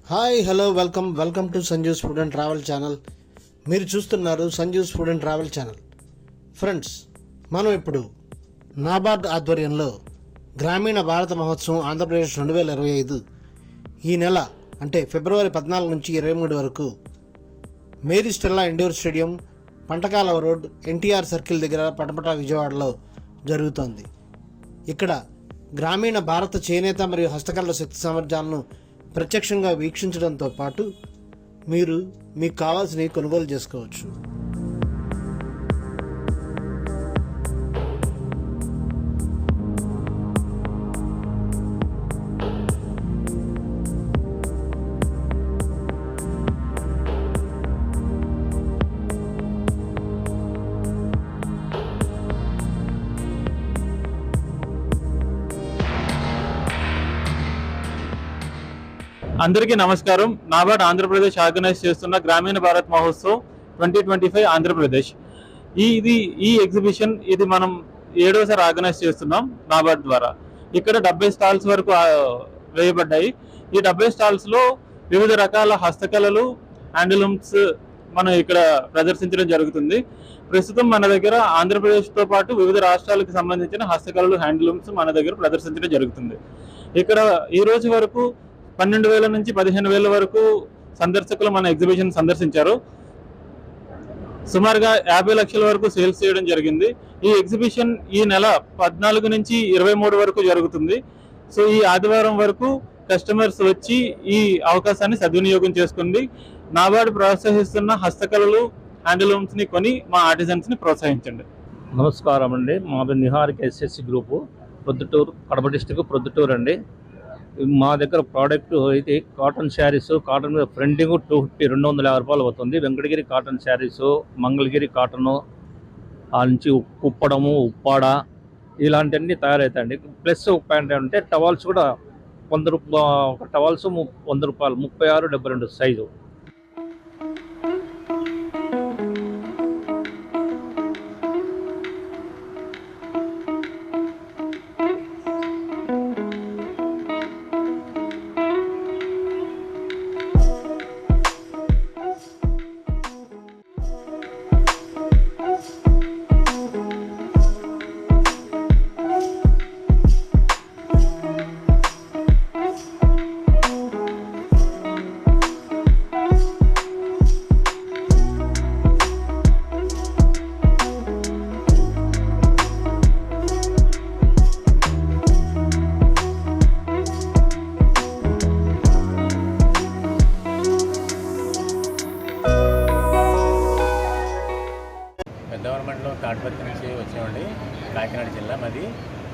Hi hello welcome to Sanju's food and travel channel. మీరు చూస్తున్నారు Sanju's food and travel channel. Friends, మనం ఇప్పుడు నాబార్డ్ ఆధ్వర్యంలో గ్రామీణ భారత మహోత్సవం ఆంధ్రప్రదేశ్ 2025 ఈ నెల అంటే ఫిబ్రవరి 14 నుంచి 23 వరకు Mary Stella indoor stadium, పంటకాలవ road, NTR circle దగ్గర పటపట విజయవాడలో జరుగుతోంది. ఇక్కడ గ్రామీణ భారత చేనేత మరియు హస్తకళల శక్తి సామర్థ్యాలను ప్రత్యక్షంగా వీక్షించడంతో పాటు మీరు మీకు కావాల్సినవి కొనుగోలు చేసుకోవచ్చు. అందరికీ నమస్కారం. నాబార్డ్ ఆంధ్రప్రదేశ్ ఆర్గనైజ్ చేస్తున్న గ్రామీణ భారత్ మహోత్సవ్ 2025 ఆంధ్రప్రదేశ్ ఈ ఎగ్జిబిషన్ మనం 7వసారి ఆర్గనైజ్ చేస్తున్నాం నాబార్డ్ ద్వారా. ఇక్కడ 70 స్టాల్స్ వరకు వేయబడ్డాయి. ఈ 70 స్టాల్స్ లో వివిధ రకాల హస్తకళలు, హ్యాండ్లూమ్స్ మనం ఇక్కడ ప్రదర్శించడం జరుగుతుంది. ప్రస్తుతం మన దగ్గర ఆంధ్రప్రదేశ్ తో పాటు వివిధ రాష్ట్రాలకు సంబంధించిన హస్తకళలు, హ్యాండ్లూమ్స్ మన దగ్గర ప్రదర్శించడం జరుగుతుంది. ఇక్కడ ఈ రోజు వరకు 12,000 నుంచి 15,000 వరకు సందర్శకులు మన ఎగ్జిబిషన్ సందర్శించారు. సుమారుగా 50 లక్షల వరకు సేల్స్ చేయడం జరిగింది. ఈ ఎగ్జిబిషన్ ఈ నెల 14 నుంచి 23 వరకు జరుగుతుంది. సో ఈ ఆదివారం వరకు కస్టమర్స్ వచ్చి ఈ అవకాశాన్ని సద్వినియోగం చేసుకోండి. నాబార్డ్ ప్రోత్సహిస్తున్న హస్తకళలు, హ్యాండ్లూమ్స్ ని కొని మా ఆర్టిజన్స్ ని ప్రోత్సహించండి. నమస్కారం అండి. మాది Niharika SSC group, Proddatur, Kadapa district Proddatur అండి. మా దగ్గర ప్రోడక్ట్ అయితే కాటన్ శారీస్, కాటన్ మీద ప్రింటింగ్ 250 రూపాయలు అవుతుంది. వెంకటగిరి కాటన్ శారీసు, మంగళగిరి కాటను, ఆ నుంచి కుప్పడము, ఉప్పాడ ఇలాంటివన్నీ తయారవుతాయండి. ప్లస్ ప్యాంట్ అంటే టవాల్స్ కూడా 100 రూపాయలు, ఒక టవాల్స్ 100 రూపాయలు, 36, 72 సైజు. పెద్దవరమండలో తాడిపత్రి నుంచి వచ్చామండి. కాకినాడ జిల్లా మాది.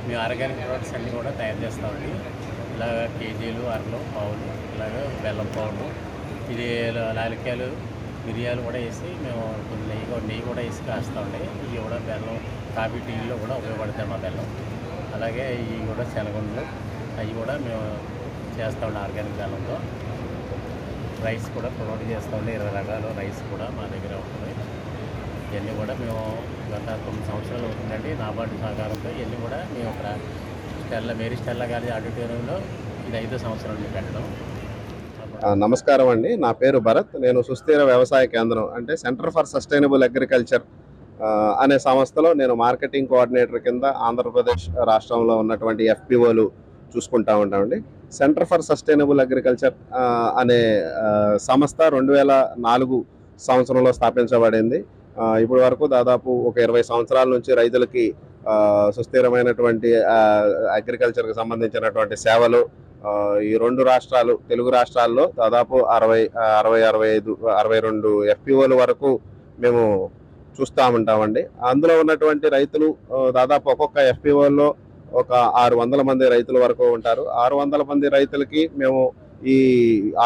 మేము ఆర్గానిక్ ప్రోడక్ట్స్ అన్నీ కూడా తయారు చేస్తామండి. ఇలాగ కేజీలు, అరలు, పావులు, ఇలాగ బెల్లం పౌడరు, ఇది లాలికాయలు, మిరియాలు కూడా వేసి మేము నెయ్యి కూడా వేసి కాస్తామండి. ఇవి కూడా బెల్లం, కాఫీ, టీలో కూడా ఉపయోగపడతాయి మా బెల్లం. అలాగే ఇవి కూడా శనగుండలు, అవి కూడా మేము చేస్తామండి ఆర్గానిక్ బెల్లంతో. రైస్ కూడా ప్రొవైడ్ చేస్తామండి. 20 రకాల రైస్ కూడా మా దగ్గర ఉంటుంది. ఇవన్నీ కూడా మేము గత 9 సంవత్సరాలు అవుతుందండి నాబార్డు సహకారంతో. ఇవన్నీ కూడా మేము అక్కడ మేరీ స్టెల్లా కాలేజ్ ఆడిటోరియంలో ఇది 5వ సంవత్సరం పెట్టడం. నమస్కారం అండి. నా పేరు భరత్. నేను సుస్థిర వ్యవసాయ కేంద్రం అంటే సెంటర్ ఫర్ సస్టైనబుల్ అగ్రికల్చర్ అనే సంస్థలో నేను మార్కెటింగ్ కోఆర్డినేటర్ కింద ఆంధ్రప్రదేశ్ రాష్ట్రంలో ఉన్నటువంటి FPOలు చూసుకుంటా ఉంటామండి. సెంటర్ ఫర్ సస్టైనబుల్ అగ్రికల్చర్ అనే సంస్థ 2004 సంవత్సరంలో స్థాపించబడింది. ఇప్పటి వరకు దాదాపు ఒక 20 సంవత్సరాల నుంచి రైతులకి సుస్థిరమైనటువంటి అగ్రికల్చర్కి సంబంధించినటువంటి సేవలు ఈ 2 రాష్ట్రాలు, తెలుగు రాష్ట్రాల్లో దాదాపు 62 FPOల వరకు మేము చూస్తూ ఉంటామండి. అందులో ఉన్నటువంటి రైతులు దాదాపు ఒక్కొక్క FPOలో ఒక 600 మంది రైతుల వరకు ఉంటారు. 600 మంది రైతులకి మేము ఈ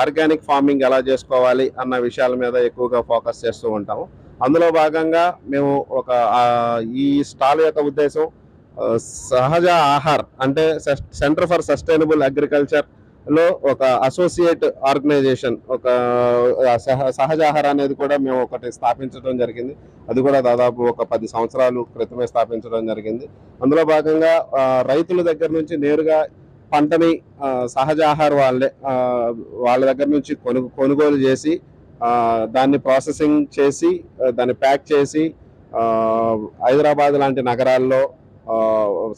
ఆర్గానిక్ ఫార్మింగ్ ఎలా చేసుకోవాలి అన్న విషయాల మీద ఎక్కువగా ఫోకస్ చేస్తూ ఉంటాము. అందులో భాగంగా మేము ఈ స్టాల్ యొక్క ఉద్దేశం సహజ ఆహార్ అంటే సెంటర్ ఫర్ సస్టైనబుల్ అగ్రికల్చర్ లో ఒక అసోసియేట్ ఆర్గనైజేషన్, ఒక సహజ ఆహార అనేది కూడా మేము ఒకటి స్థాపించడం జరిగింది. అది కూడా దాదాపు ఒక 10 సంవత్సరాల క్రితమే స్థాపించడం జరిగింది. అందులో భాగంగా రైతుల దగ్గర నుంచి నేరుగా పంటని సహజ ఆహార వాళ్ళ దగ్గర నుంచి కొనుగోలు చేసి దాన్ని ప్రాసెసింగ్ చేసి దాన్ని ప్యాక్ చేసి హైదరాబాద్ లాంటి నగరాల్లో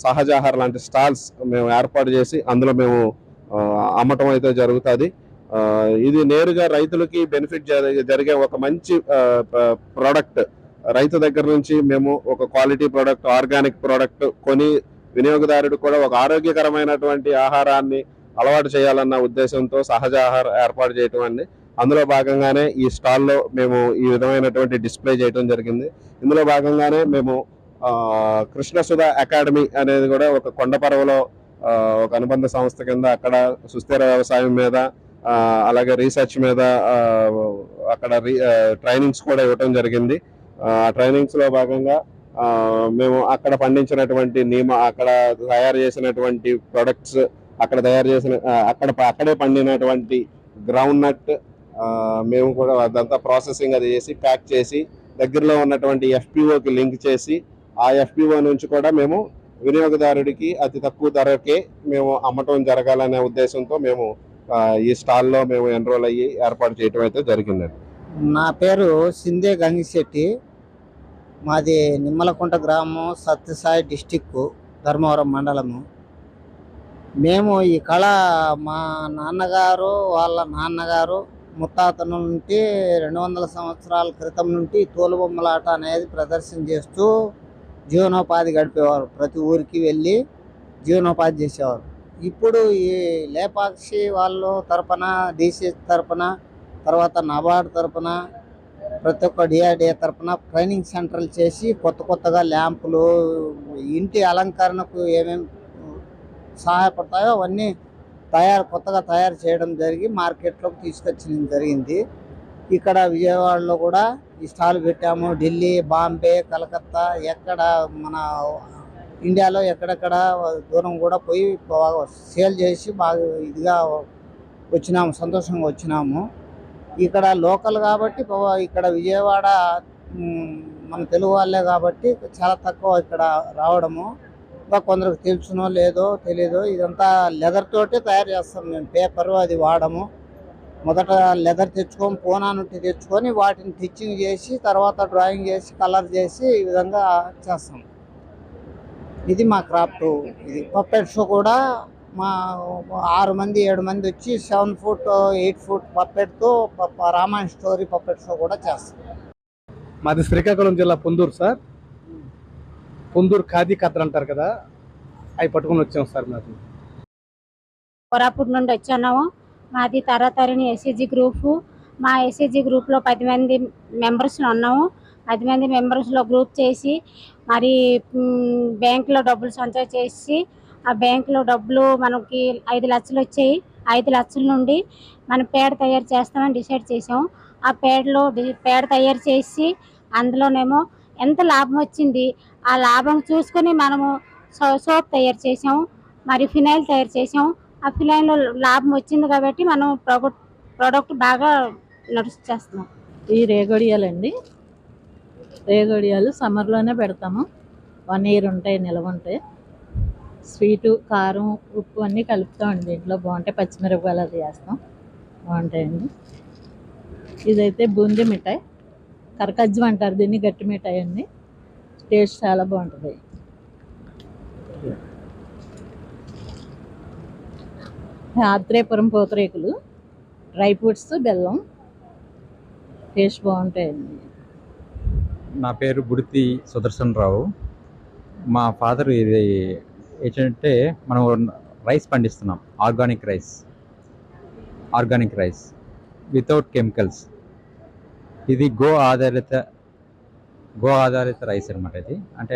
సహజ ఆహార లాంటి స్టాల్స్ మేము ఏర్పాటు చేసి అందులో మేము అమ్మటం అయితే జరుగుతుంది. ఇది నేరుగా రైతులకి బెనిఫిట్ జరిగే ఒక మంచి ప్రోడక్ట్. రైతు దగ్గర నుంచి మేము ఒక క్వాలిటీ ప్రోడక్ట్, ఆర్గానిక్ ప్రోడక్ట్ కొని వినియోగదారుడు కూడా ఒక ఆరోగ్యకరమైనటువంటి ఆహారాన్ని అలవాటు చేయాలన్న ఉద్దేశంతో సహజ ఆహారం ఏర్పాటు చేయటం అండి. అందులో భాగంగానే ఈ స్టాల్లో మేము ఈ విధమైనటువంటి డిస్ప్లే చేయడం జరిగింది. ఇందులో భాగంగానే మేము కృష్ణసుధ అకాడమీ అనేది కూడా ఒక కొండపర్వలో ఒక అనుబంధ సంస్థ కింద అక్కడ సుస్థిర వ్యవసాయం మీద అలాగే రీసెర్చ్ మీద అక్కడ ట్రైనింగ్స్ కూడా ఇవ్వటం జరిగింది. ఆ ట్రైనింగ్స్ లో భాగంగా మేము అక్కడ పండించినటువంటి అక్కడ తయారు చేసినటువంటి ప్రొడక్ట్స్, అక్కడే పండినటువంటి గ్రౌండ్ నట్ మేము కూడా అదంతా ప్రాసెసింగ్ అది చేసి ప్యాక్ చేసి దగ్గరలో ఉన్నటువంటి FPOకి లింక్ చేసి ఆ FPO నుంచి కూడా మేము వినియోగదారుడికి అతి తక్కువ ధరకే మేము అమ్మటం జరగాలనే ఉద్దేశంతో మేము ఈ స్టాల్లో మేము ఎన్రోల్ అయ్యి ఏర్పాటు చేయడం అయితే జరిగిందండి. నా పేరు సిందే గంగిశెట్టి. మాది నిమ్మలకుంట గ్రామం, సత్యసాయి డిస్టిక్, ధర్మవరం మండలము. మేము ఈ కళ మా నాన్నగారు వాళ్ళ నాన్నగారు ముత్తాతల నుండి 200 సంవత్సరాల క్రితం నుండి తోలుబొమ్మలాట అనేది ప్రదర్శన చేస్తూ జీవనోపాధి గడిపేవారు. ప్రతి ఊరికి వెళ్ళి జీవనోపాధి చేసేవారు. ఇప్పుడు ఈ లేపాక్షి వాళ్ళు తరపున, DCS తరపున, తర్వాత నాబార్డ్ తరపున, ప్రతి ఒక్క DRDA తరపున ట్రైనింగ్ సెంటర్లు చేసి కొత్తగా ల్యాంపులు, ఇంటి అలంకరణకు ఏమేమి సహాయపడతాయో అవన్నీ కొత్తగా తయారు చేయడం జరిగి మార్కెట్లోకి తీసుకొచ్చడం జరిగింది. ఇక్కడ విజయవాడలో కూడా ఈ స్టాల్ పెట్టాము. ఢిల్లీ, బాంబే, కలకత్తా, ఎక్కడ మన ఇండియాలో ఎక్కడెక్కడ దూరం కూడా పోయి సేల్ చేసి బాగా ఇదిగా వచ్చినాము, సంతోషంగా వచ్చినాము. ఇక్కడ లోకల్ కాబట్టి ఇక్కడ విజయవాడ మన తెలుగు వాళ్ళే కాబట్టి చాలా తక్కువ ఇక్కడ రావడము. ఇంకా కొందరికి తెలుసునో లేదో తెలీదో, ఇదంతా లెదర్ తోటే తయారు చేస్తాం మేము. పేపరు అది వాడము. మొదట లెదర్ తెచ్చుకొని, పూనా నుండి తెచ్చుకొని వాటిని స్టిచ్చింగ్ చేసి తర్వాత డ్రాయింగ్ చేసి కలర్ చేసి ఈ విధంగా చేస్తాం. ఇది మా క్రాఫ్ట్. ఇది పప్పెట్ షో కూడా మా 6 మంది 7 మంది వచ్చి 7 ఫుట్ 8 ఫుట్ పప్పెట్తో రామాయణ స్టోరీ పప్పెట్ షో కూడా చేస్తాం. మాది శ్రీకాకుళం జిల్లా పొందూరు సార్. పొందూరు ఖాదీ కథలు అంటారు కదా, అవి పట్టుకుని వచ్చాం సార్. మాది కోరాపుట్ నుండి వచ్చాము. మాది తరతరిని SHG గ్రూపు. మా SHG గ్రూప్లో 10 మంది మెంబర్స్ ఉన్నాము. 10 మంది మెంబర్స్లో గ్రూప్ చేసి మరి బ్యాంకులో డబ్బులు సంచయ చేసి ఆ బ్యాంకులో డబ్బులు మనకి 5 లక్షలు వచ్చాయి. 5 లక్షల నుండి మనం పేడ తయారు చేస్తామని డిసైడ్ చేసాము. ఆ పేడ తయారు చేసి అందులోనేమో ఎంత లాభం వచ్చింది ఆ లాభం చూసుకొని మనము సోప్ తయారు చేసాము, మరి ఫినాయిల్ తయారు చేసాము. ఆ ఫినాయిల్లో లాభం వచ్చింది కాబట్టి మనం ప్రోడక్ట్ బాగా నడుచేస్తున్నాం. ఈ రేగొడియాలండి. రేగొడియాలు సమ్మర్లోనే పెడతాము. 1 ఇయర్ ఉంటాయి, నిల్వ ఉంటాయి. స్వీటు, కారం, ఉప్పు అన్నీ కలుపుతామండి దీంట్లో. బాగుంటాయి. పచ్చిమిరపకాయలు అది వేస్తాం, బాగుంటాయండి. ఇదైతే బూందీ మిఠాయి, కరకజ్జం అంటారు దీన్ని, గట్టి మిఠాయి అండి. టేస్ట్ చాలా బాగుంటుంది. ఆత్రేయపురం పూతరేకులు, డ్రై ఫ్రూట్స్, బెల్లం, టేస్ట్ బాగుంటాయండి. నా పేరు బుడితి సుదర్శన్ రావు. మా ఫాదర్ ఇది ఏంటంటే మనం రైస్ పండిస్తున్నాం, ఆర్గానిక్ రైస్ వితౌట్ కెమికల్స్. ఇది గో ఆధారిత రైస్ అనమాట. ఇది అంటే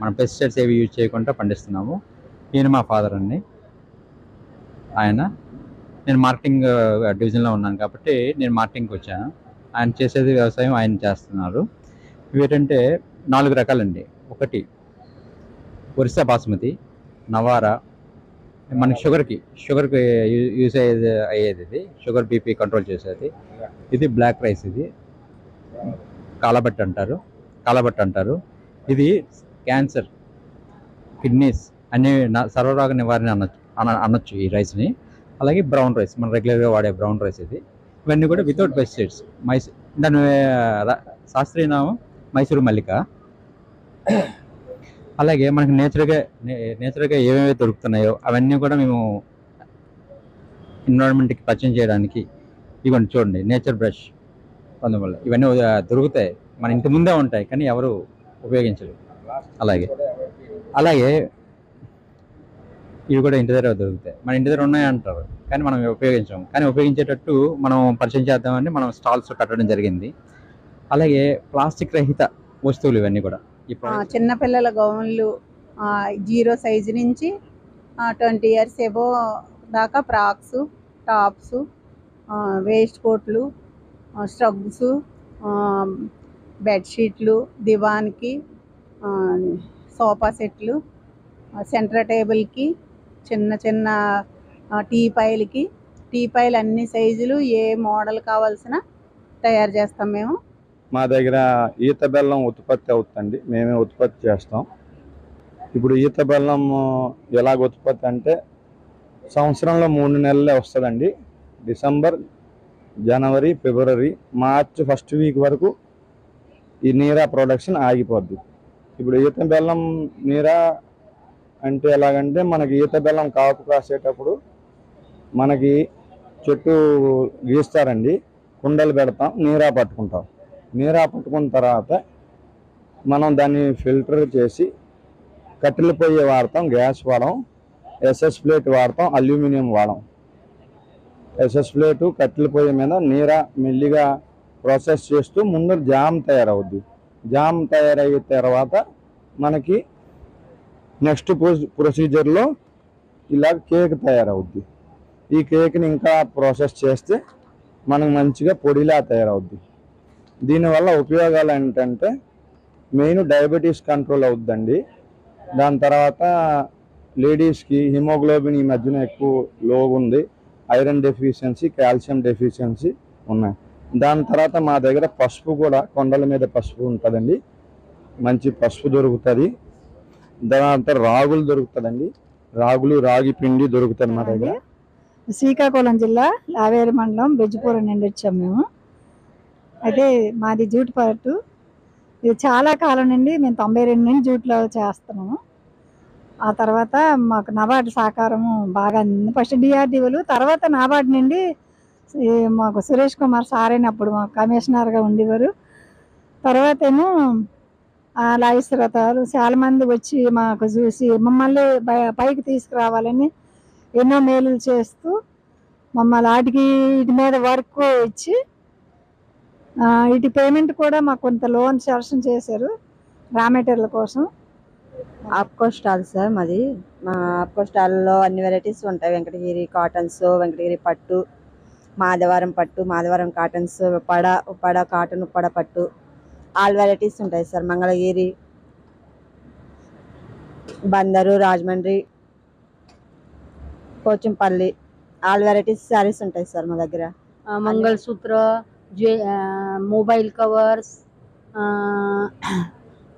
మనం పెస్టిసైడ్స్ ఏవి యూజ్ చేయకుండా పండిస్తున్నాము. ఈయన మా ఫాదర్ అండి. నేను మార్కెటింగ్ డివిజన్లో ఉన్నాను కాబట్టి నేను మార్కెటింగ్కి వచ్చాను. ఆయన చేసేది వ్యవసాయం, ఆయన చేస్తున్నారు. ఇవేంటంటే 4 రకాలండి. ఒకటి ఒరిస్సా బాస్మతి, నవారా, మనకి షుగర్కి యూజ్ అయ్యేది. ఇది షుగర్ BP కంట్రోల్ చేసేది. ఇది బ్లాక్ రైస్, ఇది కాలబట్ట అంటారు. ఇది క్యాన్సర్, కిడ్నీస్ అన్ని సర్వరోగ నివారణ అనొచ్చు ఈ రైస్ని. అలాగే బ్రౌన్ రైస్, మనం రెగ్యులర్గా వాడే బ్రౌన్ రైస్ ఇది. ఇవన్నీ కూడా వితౌట్ పెస్టిసైడ్స్. దాని శాస్త్రీయ నామం మైసూరు మల్లిక. అలాగే మనకి నేచురల్గా ఏమేమి దొరుకుతున్నాయో అవన్నీ కూడా మేము ఎన్విరాన్మెంట్కి పరిచయం చేయడానికి ఇవన్నీ చూడండి, నేచర్ బ్రష్ అందువల్ల ఇవన్నీ దొరుకుతాయి, మన ఇంటి ముందే ఉంటాయి కానీ ఎవరు ఉపయోగించరు. అలాగే ఇవి కూడా ఇంటి దగ్గర దొరుకుతాయి, మన ఇంటి దగ్గర ఉన్నాయి అంటారు కానీ మనం ఉపయోగించాము. కానీ ఉపయోగించేటట్టు మనం పరిచయం చేద్దామని మనం స్టాల్స్ కట్టడం జరిగింది. అలాగే ప్లాస్టిక్ రహిత వస్తువులు ఇవన్నీ కూడా చిన్నపిల్లల గౌన్లు 0 సైజు నుంచి 20 ఇయర్స్ ఎబో దాకా ఫ్రాక్స్, టాప్స్, వేస్ట్ కోట్లు, స్ట్రగ్స్, బెడ్షీట్లు, దివాన్కి, సోఫా సెట్లు, సెంటర్ టేబుల్కి, చిన్న చిన్న టీపాయిలు అన్ని సైజులు ఏ మోడల్ కావాల్సిన తయారు చేస్తాం మేము. మా దగ్గర ఈత బెల్లం ఉత్పత్తి అవుతుందండి, మేమే ఉత్పత్తి చేస్తాం. ఇప్పుడు ఈత బెల్లం ఎలాగ ఉత్పత్తి అంటే సంవత్సరంలో 3 నెలలే వస్తుందండి. డిసెంబర్, జనవరి, ఫిబ్రవరి, మార్చ్ ఫస్ట్ వీక్ వరకు ఈ నీరా ప్రొడక్షన్ ఆగిపోద్ది. ఇప్పుడు ఈత బెల్లం నీరా అంటే ఎలాగంటే మనకి ఈత బెల్లం కాపు కాసేటప్పుడు మనకి చెట్టు గీస్తారండి, కుండలు పెడతాం, నీరా పట్టుకుంటాం. నీరా పట్టుకున్న తర్వాత మనం దాన్ని ఫిల్టర్ చేసి కట్టెల పొయ్యి వాడతాం, గ్యాస్ వాడం, ఎస్ఎస్ ప్లేట్ వాడతాం, అల్యూమినియం వాడం. ఎస్ఎస్ ప్లేటు కట్టెల పొయ్యి మీద నీరా మెల్లిగా ప్రాసెస్ చేస్తూ ముందు జామ్ తయారవుద్ది. జామ్ తయారయ్యే తర్వాత మనకి నెక్స్ట్ ప్రొసీజర్లో ఇలా కేక్ తయారవుద్ది. ఈ కేక్ని ఇంకా ప్రాసెస్ చేస్తే మనకు మంచిగా పొడిలా తయారవుద్ది. దీనివల్ల ఉపయోగాలు ఏంటంటే మెయిన్ డయాబెటీస్ కంట్రోల్ అవుద్దండి. దాని తర్వాత లేడీస్కి హిమోగ్లోబిన్ ఈ మధ్యన ఎక్కువ లో ఉంది, ఐరన్ డెఫిషియన్సీ, కాల్షియం డెఫిషియన్సీ ఉన్నాయి. దాని తర్వాత మా దగ్గర పసుపు కూడా, కొండల మీద పసుపు ఉంటుందండి, మంచి పసుపు దొరుకుతుంది. దాని తర్వాత రాగులు దొరుకుతుందండి, రాగి పిండి దొరుకుతుంది మా దగ్గర. శ్రీకాకుళం జిల్లా లావేరు మండలం బెజ్జిపురం నుండి వచ్చాము మేము. అయితే మాది జూట్ పట్టు. ఇది చాలా కాలం నుండి మేము 92 నుండి జూట్లో చేస్తున్నాము. ఆ తర్వాత మాకు నబార్డు సహకారము బాగా అందింది. ఫస్ట్ డిఆర్డీఓలు, తర్వాత నాబార్డు నుండి మాకు సురేష్ కుమార్ సార్ అయినప్పుడు మాకు కమిషనర్గా ఉండేవారు. తర్వాత ఏమో లాయిశ్వరతాలు చాలా మంది వచ్చి మాకు చూసి మమ్మల్ని పైకి తీసుకురావాలని ఎన్నో మేలులు చేస్తూ మమ్మల్ని వీటి మీద వర్క్ ఇచ్చి వీటి పేమెంట్ కూడా మాకు కొంత లోన్ శాంక్షన్ చేశారు రా మెటీరియల్ కోసం. ఆప్కో స్టాల్ సార్ మాది. మా ఆప్కో స్టాల్లో అన్ని వెరైటీస్ ఉంటాయి. వెంకటగిరి కాటన్స్, వెంకటగిరి పట్టు, మాధవరం పట్టు, మాధవరం కాటన్స్, ఉప్పాడ కాటన్, ఉప్పాడ పట్టు, ఆల్ వెరైటీస్ ఉంటాయి sir. Mangalagiri, Bandar, Rajahmundry, Pochampally, all varieties saris ఉంటాయి సార్ మా దగ్గర. मंगलसूत्र, मोबाइल कवर्स,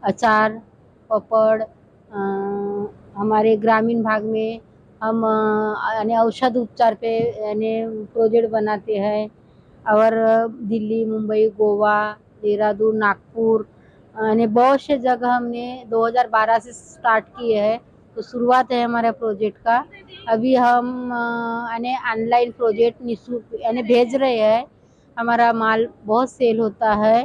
अचार, पापड़, हमारे ग्रामीण भाग में हम यानी औषध उपचार पे यानी प्रोजेक्ट बनाते हैं और दिल्ली, मुंबई, गोवा, देहरादून, नागपुर यानी बहुत से जगह हमने 2012 से स्टार्ट किए हैं. तो शुरुआत है हमारे प्रोजेक्ट का. अभी हम यानी ऑनलाइन प्रोजेक्ट निःशुल्क यानी भेज रहे हैं. हमारा माल बहुत सेल होता है.